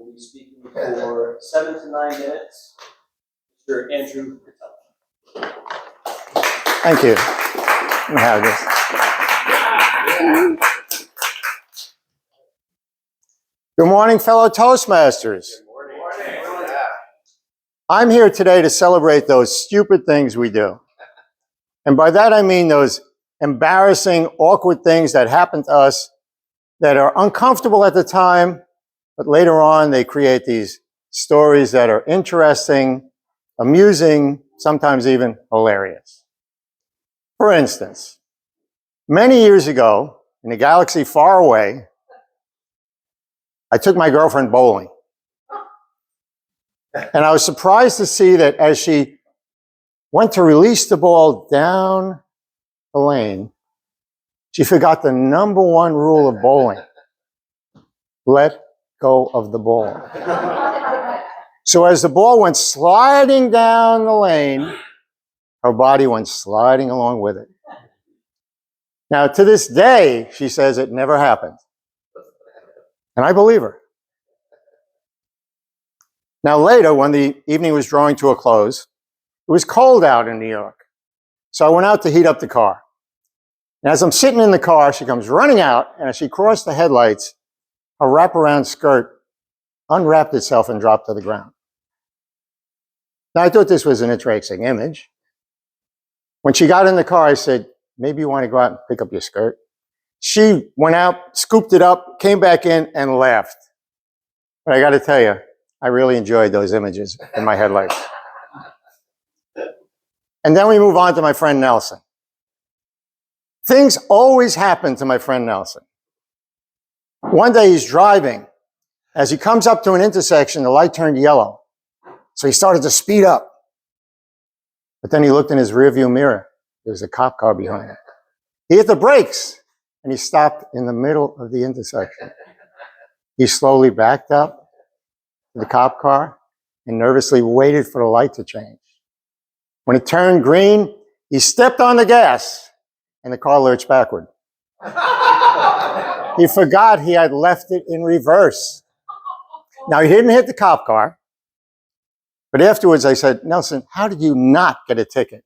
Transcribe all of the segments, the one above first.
will be speaking for 7 to 9 minutes. Mr. Andrew Patel. Thank you. Let me have this. Good morning, fellow Toastmasters. Good morning. I'm here today to celebrate those stupid things we do. And by that I mean those embarrassing, awkward things that happen to us that are uncomfortable at the time, but later on they create these stories that are interesting, amusing, sometimes even hilarious. For instance, many years ago, in a galaxy far away, I took my girlfriend bowling. And I was surprised to see that as she went to release the ball down the lane, she forgot the number one rule of bowling. Let go of the ball. So as the ball went sliding down the lane, her body went sliding along with it. Now, to this day, she says it never happened. And I believe her. Now later, when the evening was drawing to a close, it was cold out in New York. So I went out to heat up the car. And as I'm sitting in the car, she comes running out, and as she crossed the headlights, her wraparound skirt unwrapped itself and dropped to the ground. Now, I thought this was an interesting image. When she got in the car, I said, maybe you want to go out and pick up your skirt? She went out, scooped it up, came back in, and laughed. But I got to tell you, I really enjoyed those images in my head life. And then we move on to my friend Nelson. Things always happen to my friend Nelson. One day he's driving. As he comes up to an intersection, the light turned yellow. So he started to speed up. But then he looked in his rearview mirror. There was a cop car behind him. He hit the brakes and he stopped in the middle of the intersection. He slowly backed up to the cop car and nervously waited for the light to change. When it turned green, he stepped on the gas and the car lurched backward. He forgot he had left it in reverse. Now, he didn't hit the cop car, but afterwards I said, Nelson, how did you not get a ticket?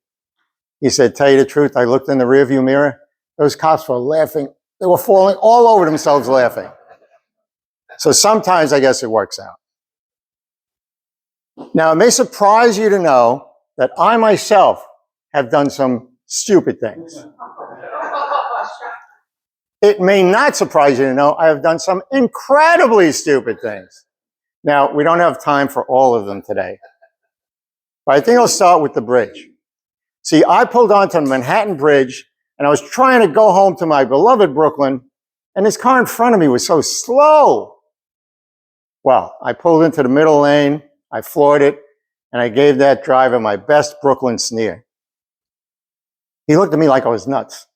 He said, tell you the truth, I looked in the rearview mirror. Those cops were laughing. They were falling all over themselves laughing. So sometimes I guess it works out. Now, it may surprise you to know that I myself have done some stupid things. It may not surprise you to know I have done some incredibly stupid things. Now, we don't have time for all of them today. But I think I'll start with the bridge. See, I pulled onto the Manhattan Bridge, and I was trying to go home to my beloved Brooklyn, and this car in front of me was so slow. Well, I pulled into the middle lane, I floored it, and I gave that driver my best Brooklyn sneer. He looked at me like I was nuts.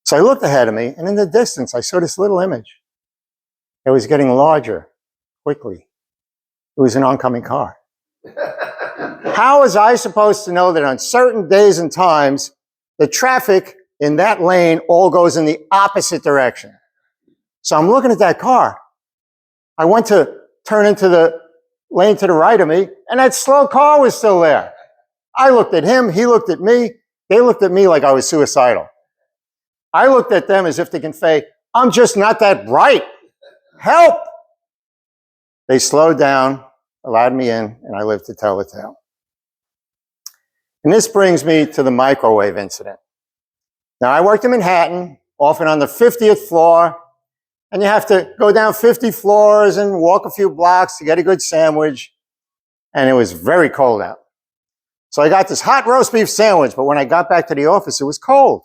So I looked ahead of me, and in the distance, I saw this little image. It was getting larger quickly. It was an oncoming car. How was I supposed to know that on certain days and times, the traffic in that lane all goes in the opposite direction? So I'm looking at that car. I went to turn into the lane to the right of me, and that slow car was still there. I looked at him, he looked at me, they looked at me like I was suicidal. I looked at them as if to convey, I'm just not that bright. Help! They slowed down, allowed me in, and I lived to tell the tale. And this brings me to the microwave incident. Now, I worked in Manhattan, often on the 50th floor, and you have to go down 50 floors and walk a few blocks to get a good sandwich, and it was very cold out. So I got this hot roast beef sandwich, but when I got back to the office, it was cold.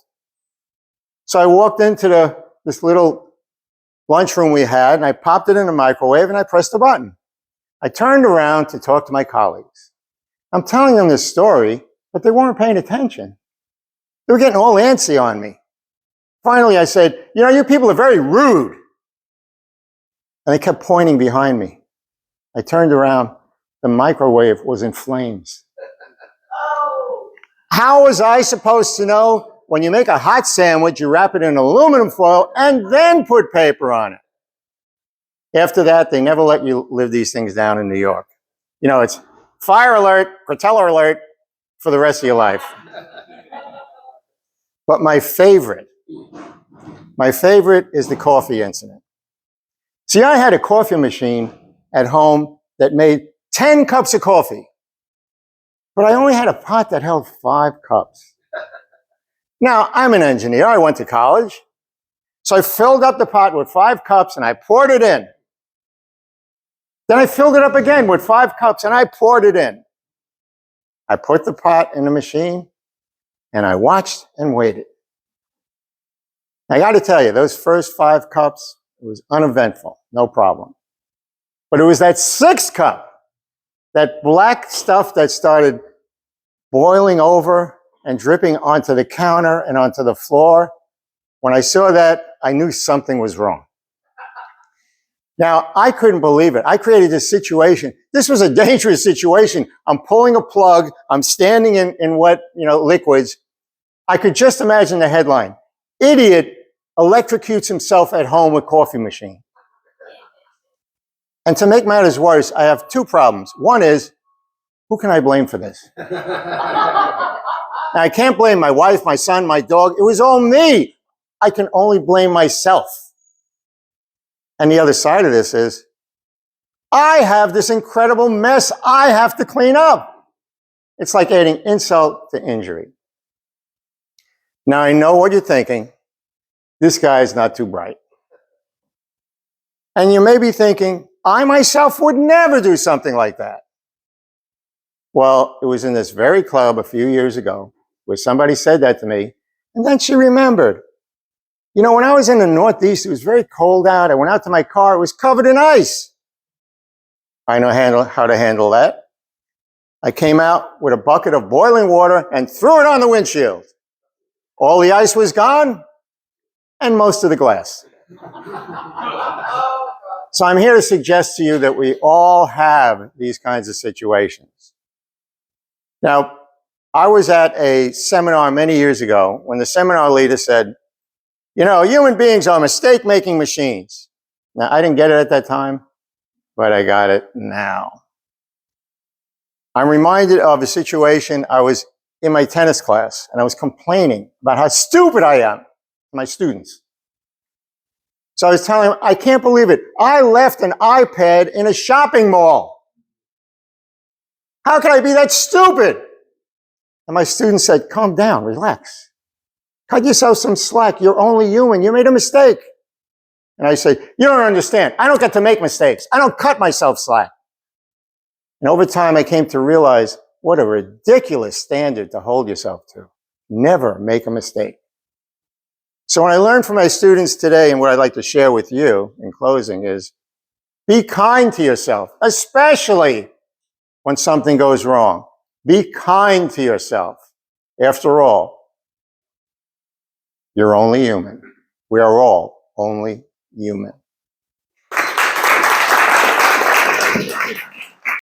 So I walked into this little lunchroom we had, and I popped it in the microwave, and I pressed the button. I turned around to talk to my colleagues. I'm telling them this story, but they weren't paying attention. They were getting all antsy on me. Finally, I said, you know, you people are very rude. And they kept pointing behind me. I turned around. The microwave was in flames. How was I supposed to know when you make a hot sandwich, you wrap it in aluminum foil and then put paper on it? After that, they never let you live these things down in New York. You know, it's fire alert, Croteller alert for the rest of your life. But my favorite is the coffee incident. See, I had a coffee machine at home that made 10 cups of coffee, but I only had a pot that held 5 cups. Now, I'm an engineer. I went to college. So I filled up the pot with 5 cups and I poured it in. Then I filled it up again with 5 cups and I poured it in. I put the pot in the machine and I watched and waited. I got to tell you, those first 5 cups, it was uneventful, no problem. But it was that 6th cup, that black stuff that started boiling over and dripping onto the counter and onto the floor. When I saw that, I knew something was wrong. Now, I couldn't believe it. I created this situation. This was a dangerous situation. I'm pulling a plug. I'm standing in wet, liquids. I could just imagine the headline: "Idiot electrocutes himself at home with coffee machine." And to make matters worse, I have 2 problems. One is, who can I blame for this? Now, I can't blame my wife, my son, my dog. It was all me. I can only blame myself. And the other side of this is, I have this incredible mess I have to clean up. It's like adding insult to injury. Now, I know what you're thinking. This guy is not too bright. And you may be thinking, I myself would never do something like that. Well, it was in this very club a few years ago where somebody said that to me, and then she remembered. You know, when I was in the Northeast, it was very cold out. I went out to my car. It was covered in ice. I know how to handle that. I came out with a bucket of boiling water and threw it on the windshield. All the ice was gone, and most of the glass. So I'm here to suggest to you that we all have these kinds of situations. Now, I was at a seminar many years ago when the seminar leader said, human beings are mistake-making machines. Now, I didn't get it at that time, but I got it now. I'm reminded of a situation. I was in my tennis class, and I was complaining about how stupid I am to my students. So I was telling them, I can't believe it. I left an iPad in a shopping mall. How could I be that stupid? And my students said, calm down, relax. Cut yourself some slack. You're only human. You made a mistake. And I said, you don't understand. I don't get to make mistakes. I don't cut myself slack. And over time, I came to realize what a ridiculous standard to hold yourself to. Never make a mistake. So what I learned from my students today, and what I'd like to share with you in closing, is be kind to yourself, especially when something goes wrong. Be kind to yourself. After all, you're only human. We are all only human.